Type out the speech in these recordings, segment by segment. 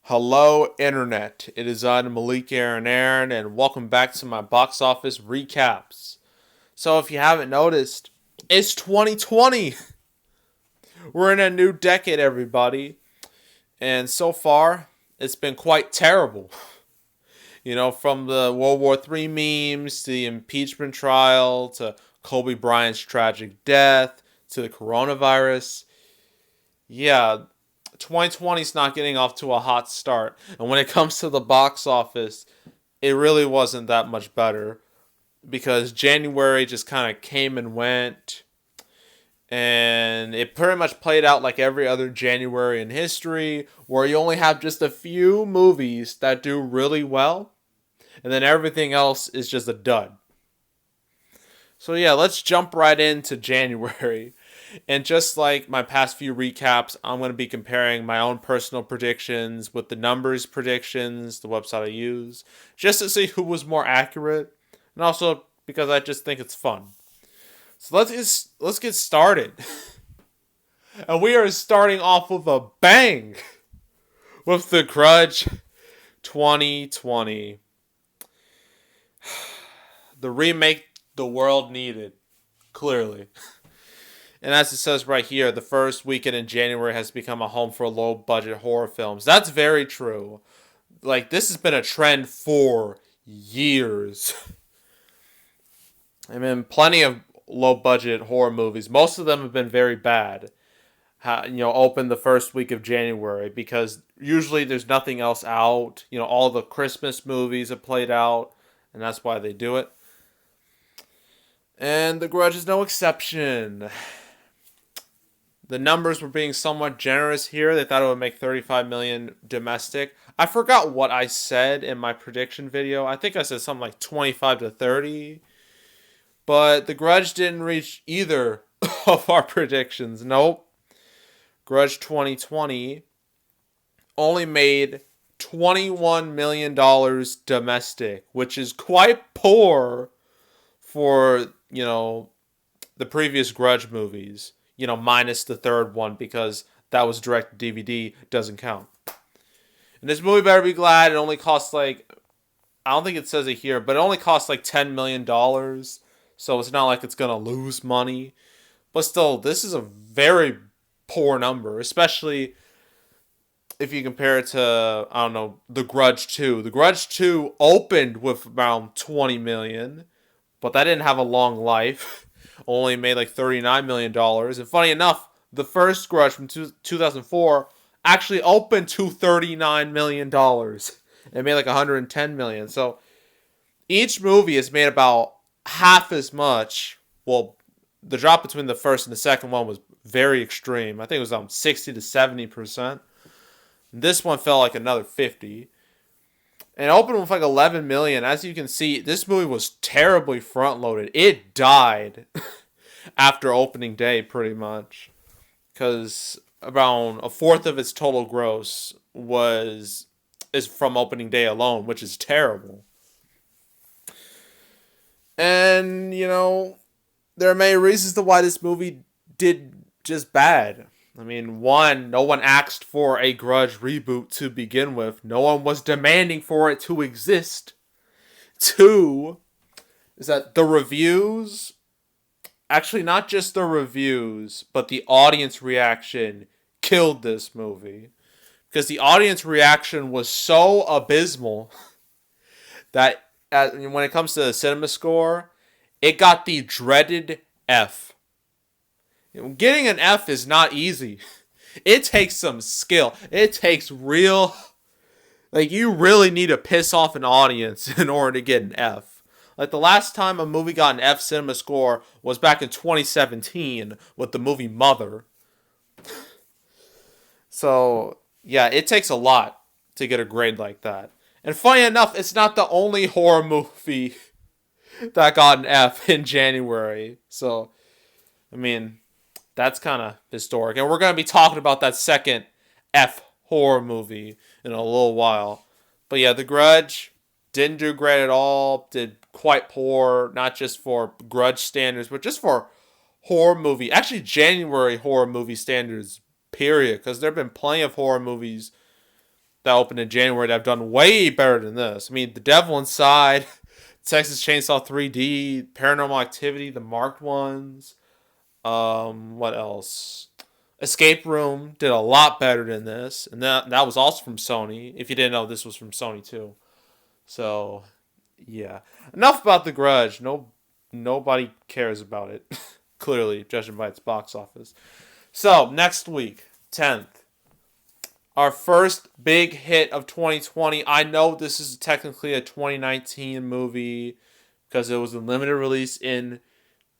Hello, Internet. It is I, Malik Aaron, and welcome back to my box office recaps. So, if you haven't noticed, it's 2020. We're in a new decade, everybody. And so far, it's been quite terrible. From the World War III memes to the impeachment trial to Kobe Bryant's tragic death to the coronavirus. Yeah, 2020 is not getting off to a hot start. And when it comes to the box office, it really wasn't that much better because January just kind of came and went. And it pretty much played out like every other January in history, where you only have just a few movies that do really well, and then everything else is just a dud. So, yeah, let's jump right into January. And just like my past few recaps, I'm going to be comparing my own personal predictions with the numbers predictions, the website I use, just to see who was more accurate, and also because I just think it's fun. So let's get started. And we are starting off with a bang with the Grudge 2020. The remake the world needed, clearly. And as it says right here, the first weekend in January has become a home for low budget horror films. That's very true. Like, this has been a trend for years. I mean, plenty of low budget horror movies. Most of them have been very bad. Open the first week of January because usually there's nothing else out. All the Christmas movies have played out, and that's why they do it. And The Grudge is no exception. The numbers were being somewhat generous here. They thought it would make 35 million domestic. I forgot what I said in my prediction video. I think I said something like 25 to 30. But The Grudge didn't reach either of our predictions. Nope. Grudge 2020 only made $21 million domestic, which is quite poor for, the previous Grudge movies. Minus the third one because that was direct DVD, doesn't count. And this movie better be glad it only costs I don't think it says it here, but it only costs like $10 million. So it's not like it's going to lose money. But still, this is a very poor number, especially if you compare it to, I don't know, The Grudge 2. The Grudge 2 opened with around 20 million, but that didn't have a long life. Only made like $39 million. And funny enough, the first Grudge from 2004 actually opened to $39 million. It made like $110 million. So each movie has made about half as much. Well, the drop between the first and the second one was very extreme. I think it was 60 to 70%. This one fell like another 50. And it opened with like 11 million. As you can see, this movie was terribly front loaded. It died after opening day pretty much. Because around a fourth of its total gross is from opening day alone, which is terrible. And, there are many reasons to why this movie did just bad. I mean, one, no one asked for a Grudge reboot to begin with. No one was demanding for it to exist. Two, is that the reviews, actually not just the reviews, but the audience reaction killed this movie. Because the audience reaction was so abysmal that when it comes to the cinema score, it got the dreaded F. Getting an F is not easy. It takes some skill. It takes real... you really need to piss off an audience in order to get an F. Like, the last time a movie got an F cinema score was back in 2017 with the movie Mother. So, yeah, it takes a lot to get a grade like that. And funny enough, it's not the only horror movie that got an F in January. So, I mean, that's kind of historic. And we're going to be talking about that second F horror movie in a little while. But yeah, The Grudge didn't do great at all. Did quite poor, not just for Grudge standards, but just for horror movie. Actually, January horror movie standards, period. Because there have been plenty of horror movies that opened in January that have done way better than this. I mean, The Devil Inside, Texas Chainsaw 3D, Paranormal Activity, the marked ones. What else? Escape Room did a lot better than this, and that was also from Sony. If you didn't know, this was from Sony too. So, yeah. Enough about The Grudge. Nobody cares about it. Clearly, judging by its box office. So, next week, 10th, our first big hit of 2020. I know this is technically a 2019 movie because it was a limited release in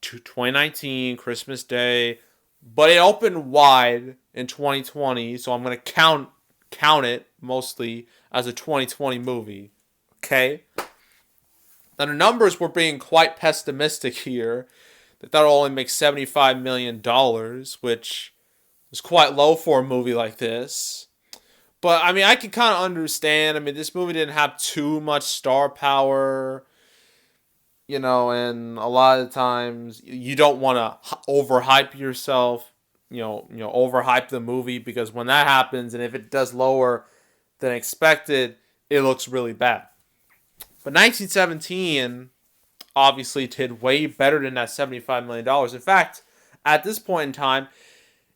2019, Christmas Day, but it opened wide in 2020, so I'm going to count it mostly as a 2020 movie. Okay? Now, the numbers were being quite pessimistic here. They thought it would only make $75 million, which is quite low for a movie like this. But, I mean, I can kind of understand. I mean, this movie didn't have too much star power, and a lot of times you don't want to overhype yourself, overhype the movie, because when that happens, and if it does lower than expected, it looks really bad. But 1917 obviously did way better than that $75 million. In fact, at this point in time,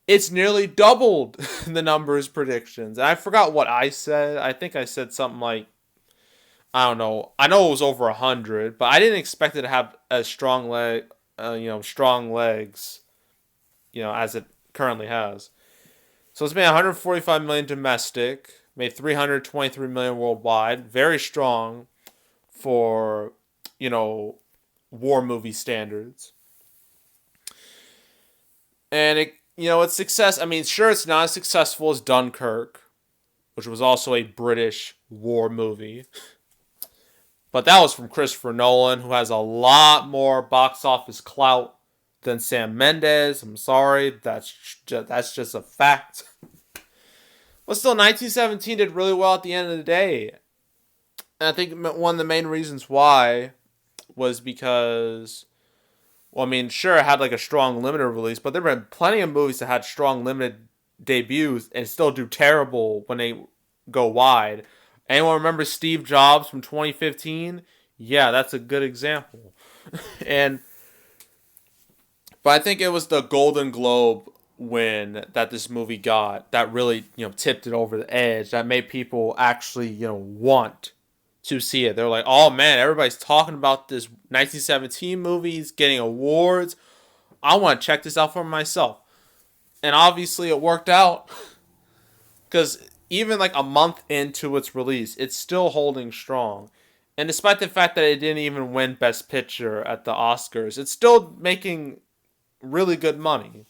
it's nearly doubled the numbers predictions. And I forgot what I said. I think I said something like, I don't know. I know it was over 100, but I didn't expect it to have as strong legs, as it currently has. So it's made 145 million domestic, made 323 million worldwide. Very strong for, war movie standards. And its success, I mean, sure, it's not as successful as Dunkirk, which was also a British war movie. But that was from Christopher Nolan, who has a lot more box office clout than Sam Mendes. I'm sorry, that's just a fact. But still, 1917 did really well at the end of the day. And I think one of the main reasons why was because, well, I mean, sure, it had like a strong limited release, but there have been plenty of movies that had strong limited debuts and still do terrible when they go wide. Anyone remember Steve Jobs from 2015? Yeah, that's a good example. But I think it was the Golden Globe win that this movie got that really, tipped it over the edge, that made people actually, want to see it. They're like, oh man, everybody's talking about this 1917 movie. He's getting awards. I want to check this out for myself. And obviously it worked out. Because even like a month into its release, it's still holding strong. And despite the fact that it didn't even win Best Picture at the Oscars, it's still making really good money.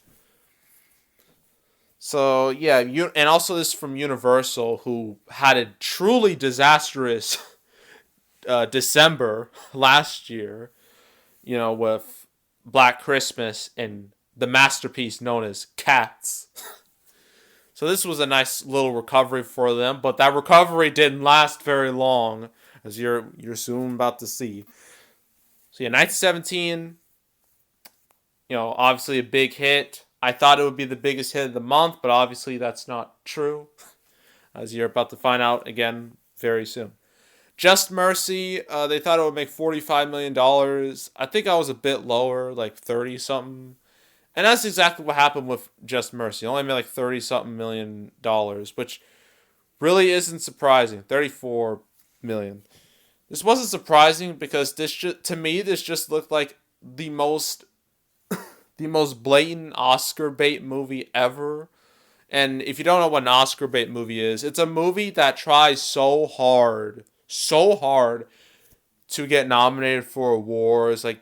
So, yeah, and also this is from Universal, who had a truly disastrous December last year, with Black Christmas and the masterpiece known as Cats. So this was a nice little recovery for them, but that recovery didn't last very long, as you're soon about to see. So yeah, 1917, obviously a big hit. I thought it would be the biggest hit of the month, but obviously that's not true, as you're about to find out again very soon. Just Mercy, they thought it would make $45 million. I think I was a bit lower, like 30-something. And that's exactly what happened with Just Mercy. It only made like $30-something million, which really isn't surprising. $34 million. This wasn't surprising because to me, this just looked like the most blatant Oscar bait movie ever. And if you don't know what an Oscar bait movie is, it's a movie that tries so hard to get nominated for awards. Like,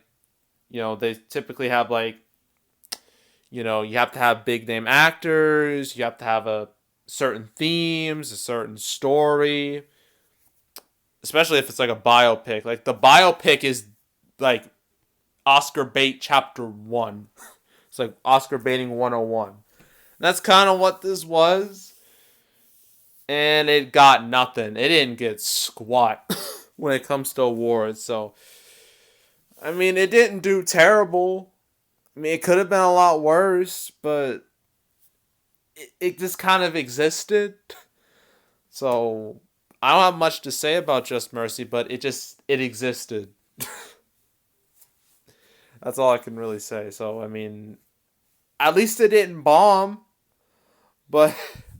they typically have like, you have to have big name actors, you have to have a certain themes, a certain story. Especially if it's like a biopic. Like the biopic is like Oscar bait chapter 1. It's like Oscar baiting 101. That's kind of what this was. And it got nothing. It didn't get squat when it comes to awards. So, I mean, it didn't do terrible. I mean, it could have been a lot worse, but it just kind of existed. So I don't have much to say about Just Mercy, but it existed. That's all I can really say. So I mean, at least it didn't bomb, but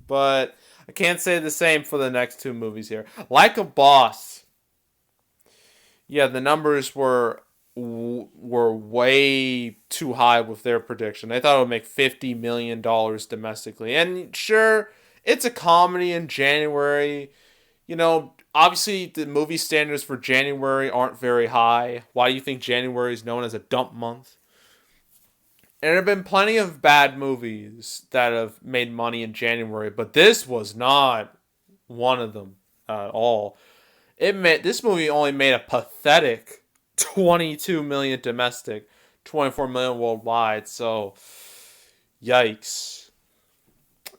but I can't say the same for the next two movies here. Like a Boss, yeah, the numbers were way too high with their prediction. They thought it would make $50 million domestically, and sure, it's a comedy in January. Obviously the movie standards for January aren't very high. Why do you think January is known as a dump month? And there have been plenty of bad movies that have made money in January, but this was not one of them at all. This movie only made a pathetic 22 million domestic, 24 million worldwide. So, yikes.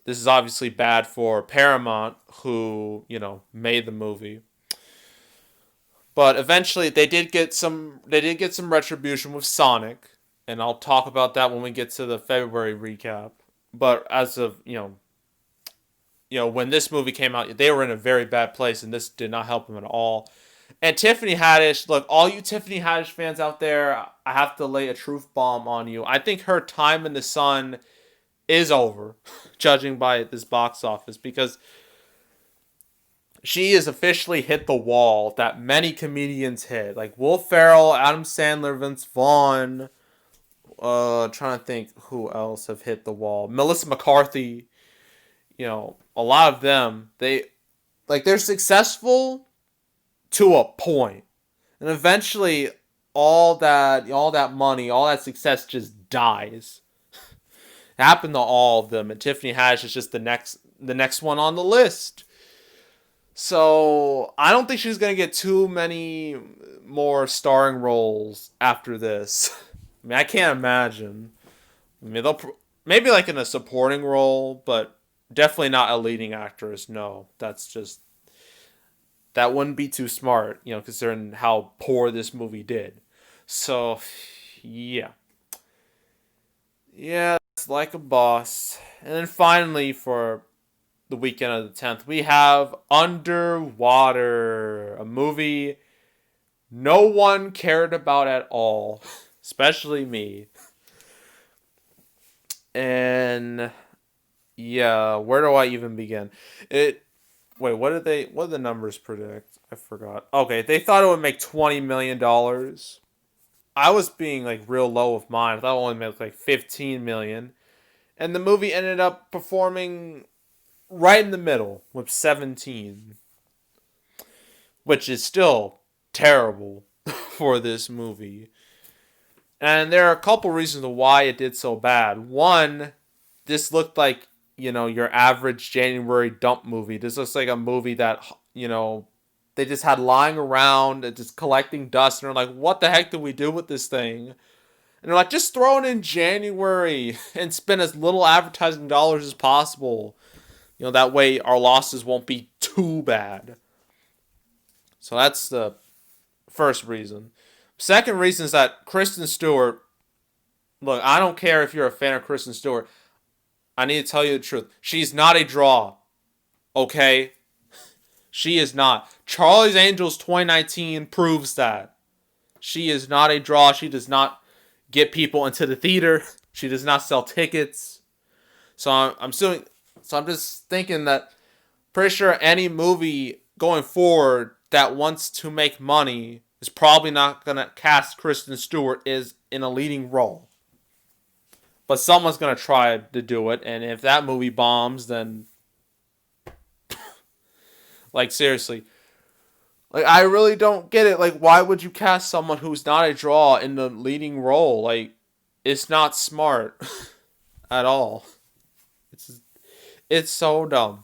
This is obviously bad for Paramount, who made the movie. But eventually, they did get some. They did get some retribution with Sonic, and I'll talk about that when we get to the February recap. But as of when this movie came out, they were in a very bad place, and this did not help them at all. And Tiffany Haddish, look, all you Tiffany Haddish fans out there, I have to lay a truth bomb on you. I think her time in the sun is over, judging by this box office, because she has officially hit the wall that many comedians hit. Like Will Ferrell, Adam Sandler, Vince Vaughn, trying to think who else have hit the wall. Melissa McCarthy, a lot of them, they're successful to a point. And eventually all that money, all that success just dies. It happened to all of them, and Tiffany Haddish is just the next one on the list. So I don't think she's gonna get too many more starring roles after this. I mean, I can't imagine. I mean, maybe like in a supporting role, but definitely not a leading actress. No, that wouldn't be too smart, considering how poor this movie did. So, yeah. Yeah, it's Like a Boss. And then finally, for the weekend of the 10th, we have Underwater, a movie no one cared about at all, especially me. And yeah, where do I even begin? What did the numbers predict? I forgot. Okay, they thought it would make $20 million. I was being like real low with mine. I thought it only made like 15 million. And the movie ended up performing right in the middle with 17, which is still terrible for this movie. And there are a couple reasons why it did so bad. One, this looked like, your average January dump movie. This looks like a movie that, they just had lying around and just collecting dust. And they're like, what the heck do we do with this thing? And they're like, just throw it in January and spend as little advertising dollars as possible. That way our losses won't be too bad. So that's the first reason. Second reason is that Kristen Stewart, look, I don't care if you're a fan of Kristen Stewart. I need to tell you the truth. She's not a draw. Okay? She is not. Charlie's Angels 2019 proves that. She is not a draw. She does not get people into the theater. She does not sell tickets. So I'm just thinking that pretty sure any movie going forward that wants to make money is probably not going to cast Kristen Stewart in a leading role. But someone's going to try to do it, and if that movie bombs, then like seriously, like I really don't get it. Like, why would you cast someone who's not a draw in the leading role? Like, it's not smart at all. It's so dumb.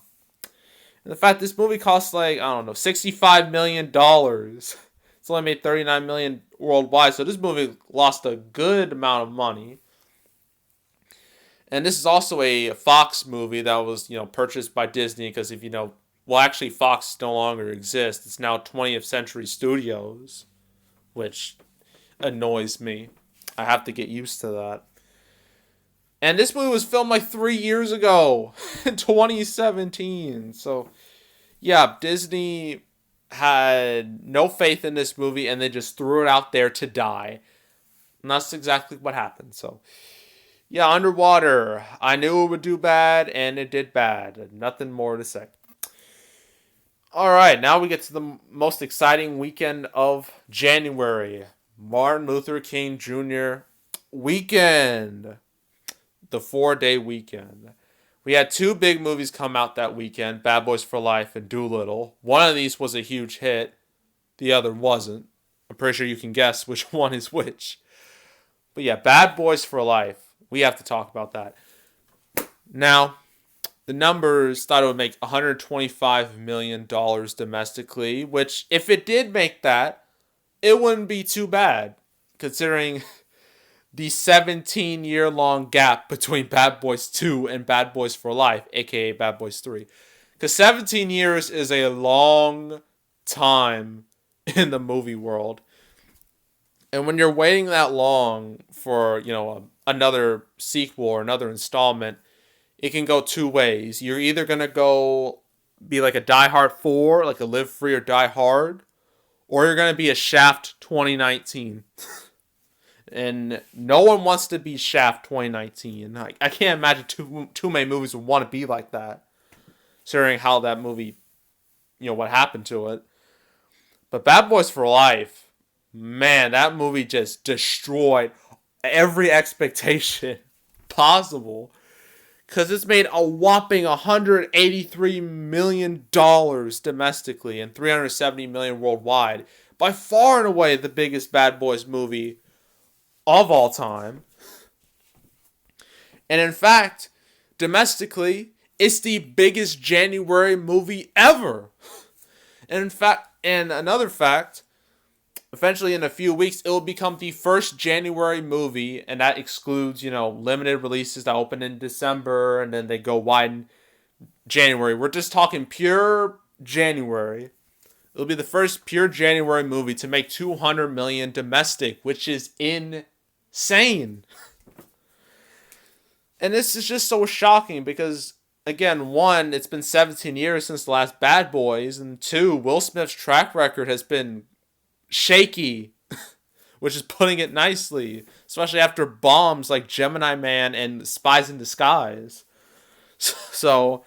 And the fact this movie costs like, I don't know, $65 million. It's only made $39 million worldwide, so this movie lost a good amount of money. And this is also a Fox movie that was, purchased by Disney because if actually Fox no longer exists. It's now 20th Century Studios, which annoys me. I have to get used to that. And this movie was filmed like 3 years ago, in 2017. So, Yeah, Disney had no faith in this movie and they just threw it out there to die. And that's exactly what happened. So, yeah, Underwater. I knew it would do bad and it did bad. Nothing more to say. All right, now we get to the most exciting weekend of January. Martin Luther King Jr. weekend. The 4-day weekend. We had two big movies come out that weekend, Bad Boys for Life and Dolittle. One of these was a huge hit. The other wasn't. I'm pretty sure you can guess which one is which. But yeah, Bad Boys for Life. We have to talk about that. Now, the numbers thought it would make $125 million domestically, which, if it did make that, it wouldn't be too bad, considering the 17-year-long gap between Bad Boys 2 and Bad Boys for Life, aka Bad Boys 3. Because 17 years is a long time in the movie world. And when you're waiting that long for, another sequel or another installment, it can go two ways. You're either going to go be like a Die Hard 4, like a Live Free or Die Hard, or you're going to be a Shaft 2019. And no one wants to be Shaft 2019. I can't imagine too many movies would want to be like that, considering how that movie, what happened to it. But Bad Boys for Life, man, that movie just destroyed every expectation possible. Because it's made a whopping $183 million domestically and $370 million worldwide. By far and away the biggest Bad Boys movie of all time. And in fact, domestically, it's the biggest January movie ever. And in fact, and another fact, eventually in a few weeks, it will become the first January movie, and that excludes, limited releases that open in December, and then they go wide in January. We're just talking pure January. It'll be the first pure January movie to make $200 million domestic, which is insane. And this is just so shocking because, again, one, it's been 17 years since the last Bad Boys, and two, Will Smith's track record has been shaky, which is putting it nicely, especially after bombs like Gemini Man and Spies in Disguise. So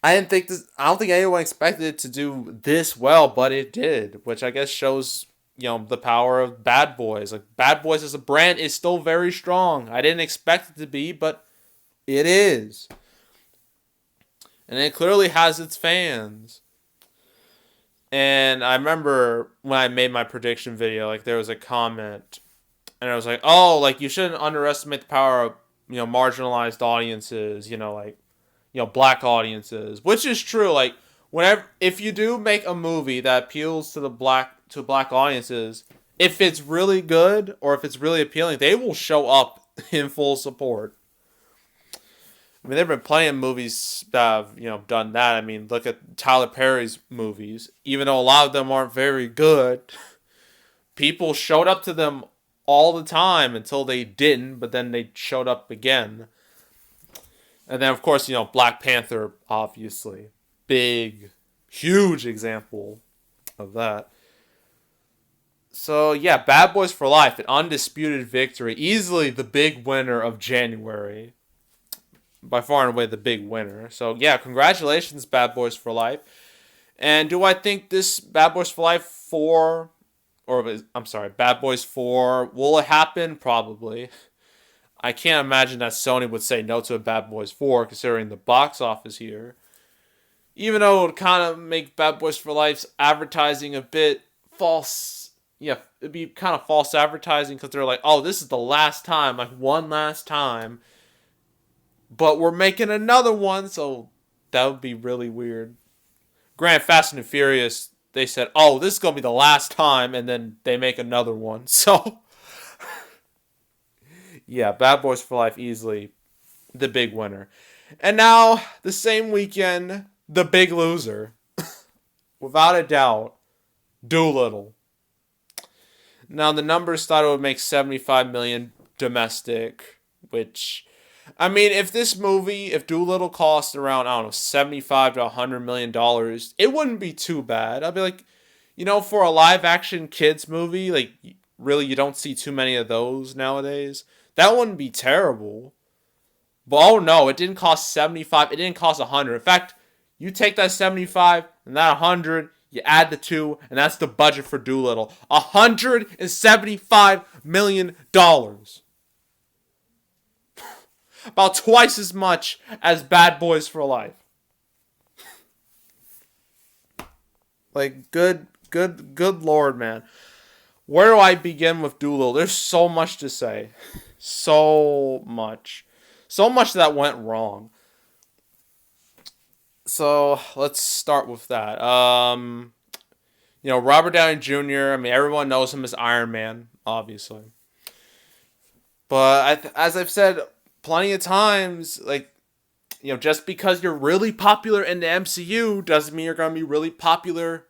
I don't think anyone expected it to do this well, but it did, which I guess shows the power of Bad Boys. Like, Bad Boys as a brand is still very strong. I didn't expect it to be, but it is, and it clearly has its fans. And I remember when I made my prediction video, like, there was a comment, and I was like, oh, like, you shouldn't underestimate the power of, marginalized audiences, black audiences, which is true. Like, if you do make a movie that appeals to black audiences, if it's really good or if it's really appealing, they will show up in full support. I mean, there have been plenty of movies that have, done that. I mean, look at Tyler Perry's movies. Even though a lot of them aren't very good, people showed up to them all the time until they didn't, but then they showed up again. And then, of course, Black Panther, obviously. Big, huge example of that. So, yeah, Bad Boys for Life, an undisputed victory. Easily the big winner of January. By far and away the big winner. So, yeah, congratulations, Bad Boys for Life. And do I think this Bad Boys for Life 4, Bad Boys 4, will it happen? Probably. I can't imagine that Sony would say no to a Bad Boys 4, considering the box office here. Even though it would kind of make Bad Boys for Life's advertising a bit false. Yeah, it'd be kind of false advertising, because they're like, oh, this is the last time, like one last time. But we're making another one, so that would be really weird. Granted, Fast and Furious, they said, oh, this is going to be the last time, and then they make another one. So, yeah, Bad Boys for Life, easily the big winner. And now, the same weekend, the big loser. Without a doubt, Dolittle. Now, the numbers thought it would make $75 million domestic, which I mean, if Dolittle cost around, I don't know, 75 to $100 million, it wouldn't be too bad. I'd be like, for a live action kids movie, like, really, you don't see too many of those nowadays. That wouldn't be terrible. But oh no, it didn't cost 75, it didn't cost 100. In fact, you take that 75 and that 100, you add the two, and that's the budget for Dolittle. $175 million. About twice as much as Bad Boys for Life. Like, good lord, man. Where do I begin with Dolittle? There's so much to say. So much. So much that went wrong. So, let's start with that. Robert Downey Jr., I mean, everyone knows him as Iron Man, obviously. But as I've said plenty of times, like, just because you're really popular in the MCU doesn't mean you're going to be really popular,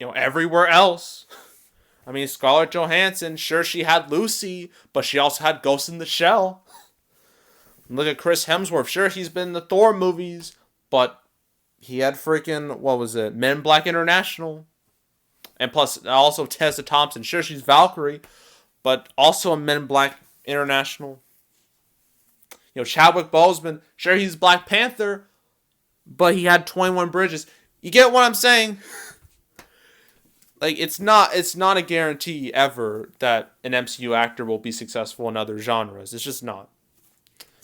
everywhere else. I mean, Scarlett Johansson, sure, she had Lucy, but she also had Ghost in the Shell. Look at Chris Hemsworth. Sure, he's been in the Thor movies, but he had freaking, what was it, Men in Black International. And plus, also Tessa Thompson. Sure, she's Valkyrie, but also in Men in Black International. Chadwick Boseman, sure, he's Black Panther, but he had 21 Bridges. You get what I'm saying? Like, it's not a guarantee ever that an MCU actor will be successful in other genres. It's just not.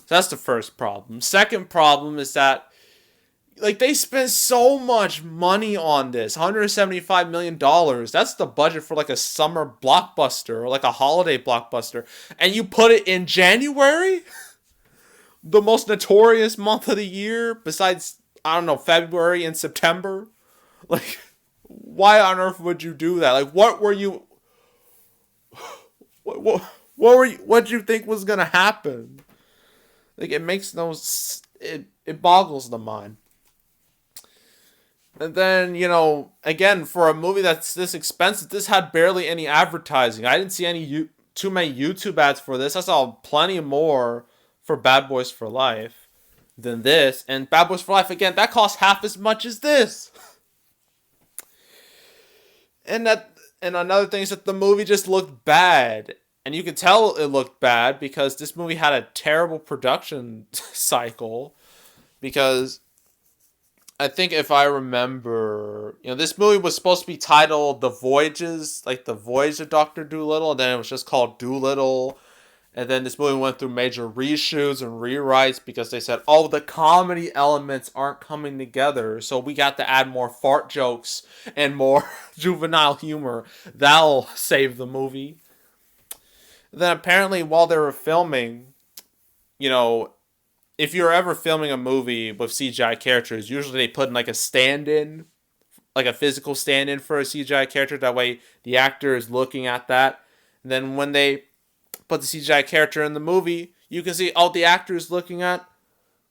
So that's the first problem. Second problem is that, like, they spent so much money on this. $175 million. That's the budget for, like, a summer blockbuster or, like, a holiday blockbuster. And you put it in January? The most notorious month of the year, besides, I don't know, February and September? Like, why on earth would you do that? Like, what were you... What did you think was going to happen? Like, it makes no... It boggles the mind. And then, again, for a movie that's this expensive, this had barely any advertising. I didn't see too many YouTube ads for this. I saw plenty more for Bad Boys for Life than this. And Bad Boys for Life, again, that cost half as much as this. And another thing is that the movie just looked bad. And you can tell it looked bad because this movie had a terrible production cycle. Because I think if I remember, this movie was supposed to be titled The Voyages, like The Voyage of Dr. Dolittle, and then it was just called Dolittle. And then this movie went through major reshoots and rewrites because they said, oh, the comedy elements aren't coming together, so we got to add more fart jokes and more juvenile humor. That'll save the movie. Then apparently while they were filming, if you're ever filming a movie with CGI characters, usually they put in like a stand-in, like a physical stand-in for a CGI character. That way the actor is looking at that. And then when they put the CGI character in the movie, you can see, the actor is looking at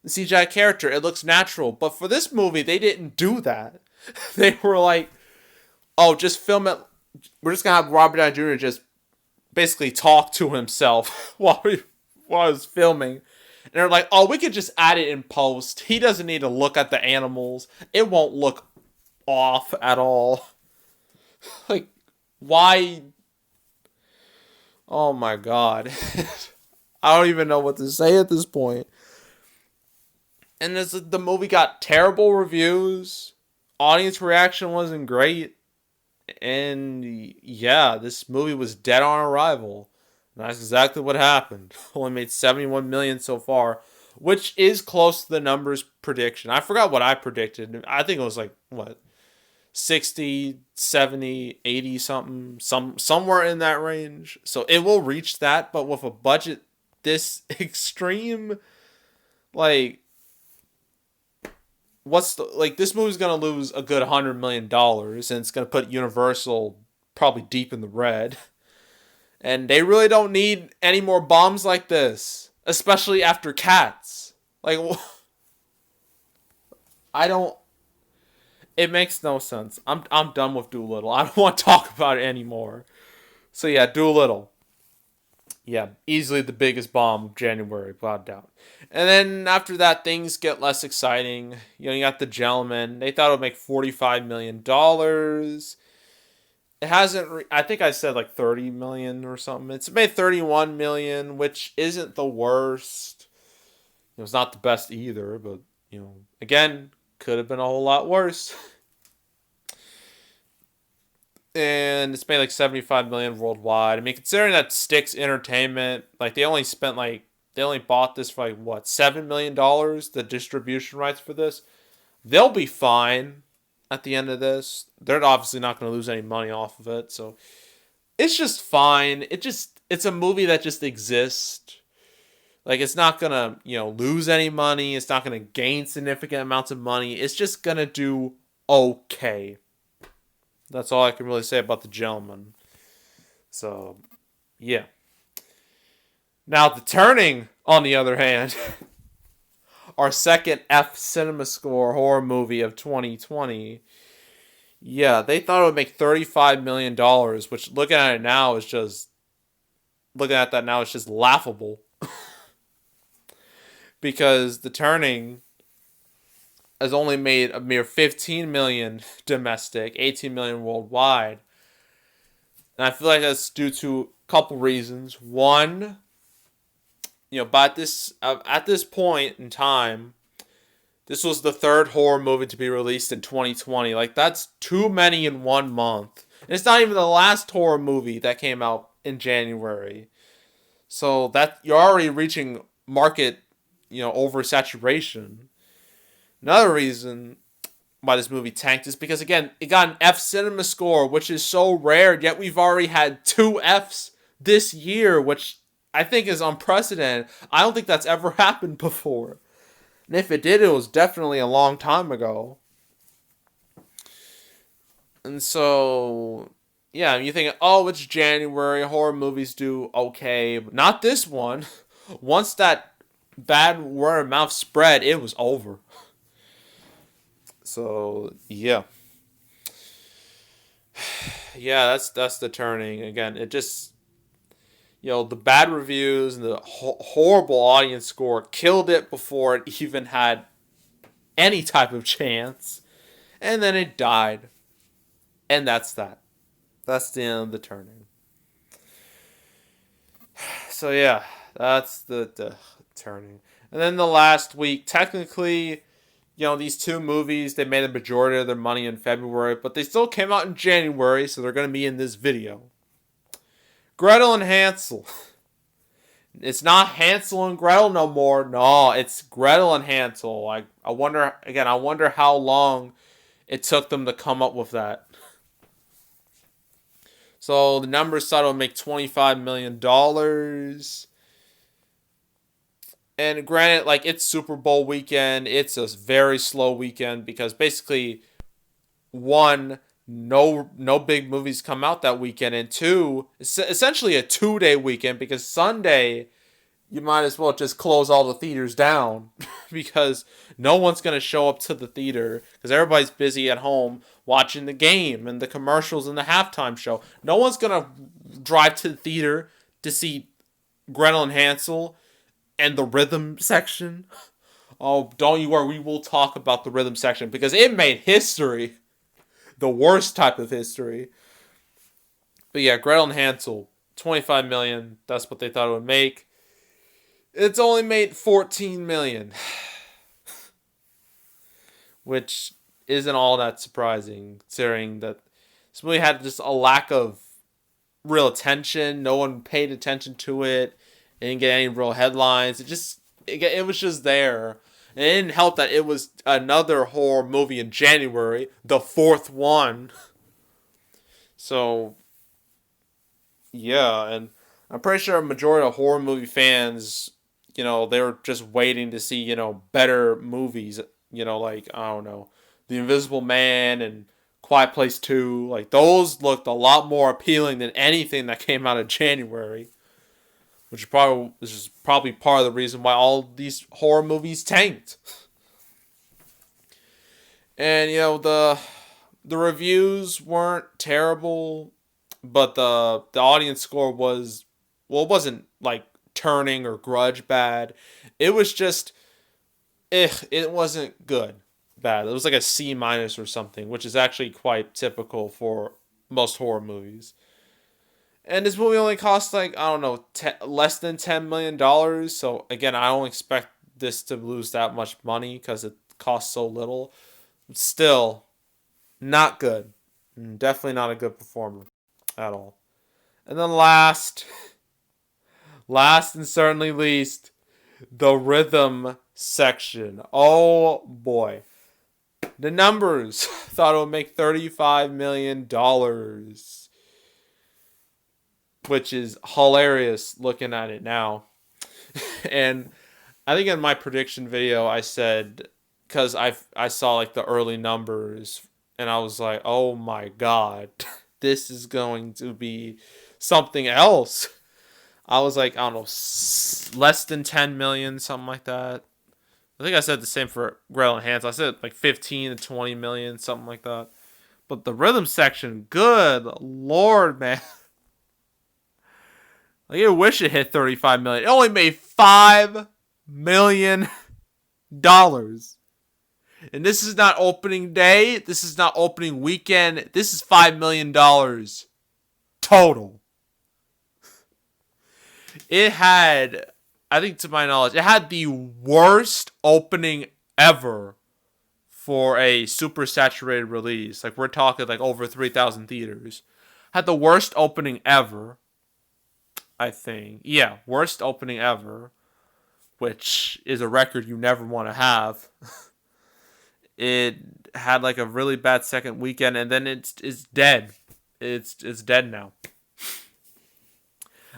the CGI character. It looks natural. But for this movie, they didn't do that. They were like, just film it. We're just going to have Robert Downey Jr. just basically talk to himself while he was filming. And they're like, we could just add it in post. He doesn't need to look at the animals. It won't look off at all. Like, why? Oh my god. I don't even know what to say at this point. And the movie got terrible reviews. Audience reaction wasn't great. And yeah, this movie was dead on arrival. And that's exactly what happened. Only made $71 million so far, which is close to the numbers prediction. I forgot what I predicted. I think it was like, 60, 70, 80 something, somewhere in that range. So it will reach that, but with a budget this extreme, like, this movie's going to lose a good $100 million, and it's going to put Universal probably deep in the red. And they really don't need any more bombs like this, especially after Cats. Like, it makes no sense. I'm done with Dolittle. I don't want to talk about it anymore. So yeah, Dolittle. Yeah, easily the biggest bomb of January, without doubt. And then after that, things get less exciting. You got The Gentleman. They thought it would make $45 million. It hasn't. I think I said like 30 million or something. It's made 31 million, which isn't the worst. It was not the best either, but again, could have been a whole lot worse. And it's made like 75 million worldwide. I mean, considering that Styx Entertainment, like they only bought this for like what, $7 million, the distribution rights for this. They'll be fine at the end of this. They're obviously not going to lose any money off of it, so it's just fine. It's a movie that just exists. Like it's not gonna lose any money. It's not gonna gain significant amounts of money. It's just gonna do okay. That's all I can really say about The Gentleman. So, yeah. Now, The Turning, on the other hand, our second F Cinema Score horror movie of 2020. Yeah, they thought it would make $35 million, which looking at it now is just... Looking at that now is just laughable. Because The Turning has only made a mere 15 million domestic, 18 million worldwide. And I feel like that's due to a couple reasons. One, but at this point in time, this was the third horror movie to be released in 2020. Like that's too many in 1 month. And it's not even the last horror movie that came out in January. So that you're already reaching market, oversaturation. Another reason why this movie tanked is because, again, it got an F Cinema Score, which is so rare, yet we've already had 2 Fs this year, which I think is unprecedented. I don't think that's ever happened before. And if it did, it was definitely a long time ago. And so, yeah, you think, oh, it's January, horror movies do okay, but not this one. Once that bad word of mouth spread, it was over. So yeah, that's The Turning. Again, it just the bad reviews and the horrible audience score killed it before it even had any type of chance, and then it died, and that's that. That's the end of The Turning. So yeah, that's the Turning, and then the last week technically. These 2 movies, they made the majority of their money in February, but they still came out in January, so they're going to be in this video. Gretel and Hansel. It's not Hansel and Gretel no more. No, it's Gretel and Hansel. I wonder how long it took them to come up with that. So the numbers thought it would make $25 million. And granted, like, it's Super Bowl weekend. It's a very slow weekend because basically, 1, no big movies come out that weekend. And 2, it's essentially a 2-day weekend because Sunday, you might as well just close all the theaters down because no one's going to show up to the theater because everybody's busy at home watching the game and the commercials and the halftime show. No one's going to drive to the theater to see Gretel and Hansel and the rhythm section. Oh, don't you worry, we will talk about the rhythm section because it made history. The worst type of history. But yeah, Gretel and Hansel, 25 million. That's what they thought it would make. It's only made 14 million. Which isn't all that surprising, considering that this movie had just a lack of real attention. No one paid attention to it. It didn't get any real headlines. It was just there. And it didn't help that it was another horror movie in January, the 4th one. So, yeah, and I'm pretty sure a majority of horror movie fans, they were just waiting to see, better movies. Like, I don't know, The Invisible Man and Quiet Place 2. Like, those looked a lot more appealing than anything that came out of January. Which is probably part of the reason why all these horror movies tanked. And the reviews weren't terrible, but the audience score was well, it wasn't like Turning or Grudge bad. It was just, it wasn't good. Bad. It was like a C minus or something, which is actually quite typical for most horror movies. And this movie only cost like, I don't know, less than $10 million. So again, I don't expect this to lose that much money because it costs so little. Still, not good. Definitely not a good performer at all. And then last and certainly least, the rhythm section. Oh boy. The numbers thought it would make $35 million, which is hilarious looking at it now. And I think in my prediction video, I said, because I saw like the early numbers, and I was like, oh my god, this is going to be something else. I was like, I don't know, less than 10 million, something like that. I think I said the same for Gretel Hansel. I said like 15 to 20 million, something like that. But the rhythm section, good lord, man. Like, I wish it hit 35 million. It only made $5 million. And this is not opening day. This is not opening weekend. This is $5 million total. It had, I think to my knowledge, it had the worst opening ever for a super saturated release. Like, we're talking like over 3,000 theaters. Had the worst opening ever, I think. Yeah, worst opening ever, which is a record you never want to have. It had like a really bad second weekend, and then it's dead. It's dead now.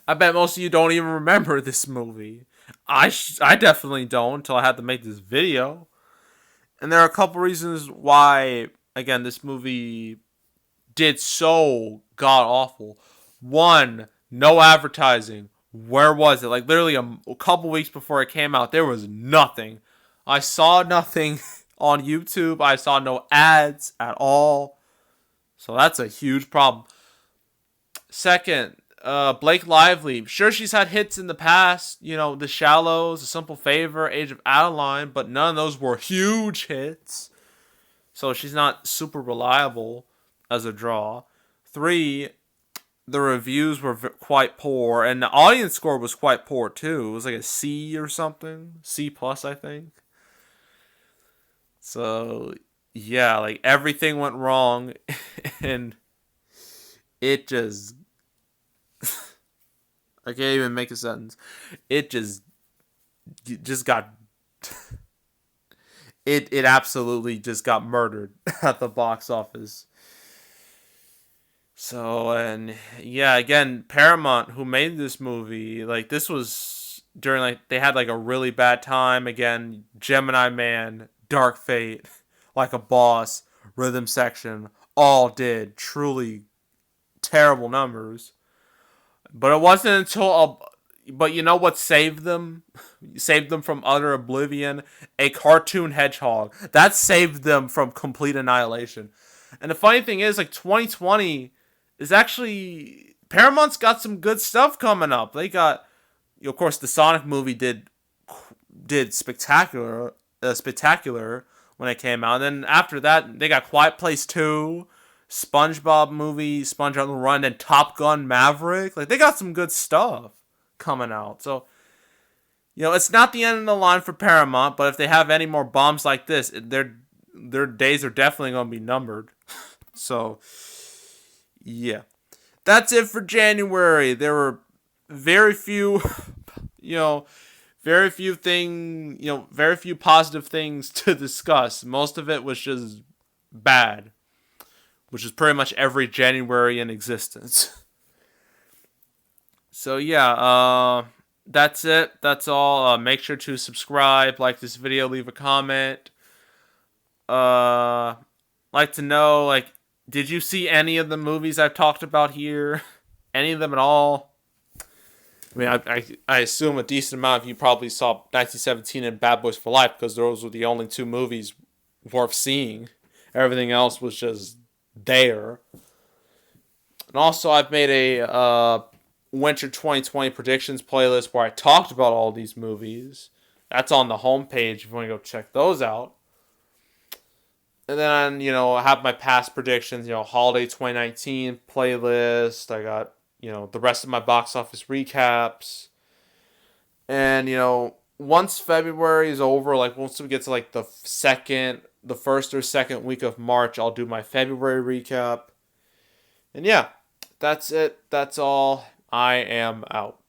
I bet most of you don't even remember this movie. I definitely don't until I had to make this video. And there are a couple reasons why, again, this movie did so god awful. One, no advertising. Where was it? Like, literally a couple weeks before it came out, there was nothing. I saw nothing on YouTube. I saw no ads at all. So that's a huge problem. Second, Blake Lively. Sure, she's had hits in the past. You know, The Shallows, A Simple Favor, Age of Adeline. But none of those were huge hits. So she's not super reliable as a draw. Three, the reviews were quite poor. And the audience score was quite poor, too. It was like a C or something. C plus, I think. So, yeah, like everything went wrong. And it just... I can't even make a sentence. It just got... It absolutely just got murdered at the box office. So, and yeah, again, Paramount, who made this movie, like, this was during, like, they had, like, a really bad time. Again, Gemini Man, Dark Fate, Like a Boss, Rhythm Section, all did truly terrible numbers. But it wasn't until but you know what saved them? Saved them from utter oblivion? A cartoon hedgehog. That saved them from complete annihilation. And the funny thing is, like, 2020 is actually... Paramount's got some good stuff coming up. They got... of course, the Sonic movie did spectacular when it came out. And then after that, they got Quiet Place 2... SpongeBob movie, SpongeBob on the Run, and Top Gun Maverick. Like, they got some good stuff coming out. So, you know, it's not the end of the line for Paramount, but if they have any more bombs like this, their days are definitely going to be numbered. So, yeah. That's it for January. There were very few, very few positive things to discuss. Most of it was just bad, which is pretty much every January in existence. So yeah, that's it. That's all. Make sure to subscribe, like this video, leave a comment. Like to know, like, did you see any of the movies I've talked about here? Any of them at all? I mean, I assume a decent amount of you probably saw 1917 and Bad Boys for Life, because those were the only two movies worth seeing. Everything else was just there. And also, I've made a Winter 2020 predictions playlist where I talked about all these movies. That's on the homepage if you want to go check those out. And then, I have my past predictions, holiday 2019 playlist. I got, the rest of my box office recaps. And, once February is over, like once we get to like the first or second week of March, I'll do my February recap. And yeah, that's it. That's all. I am out.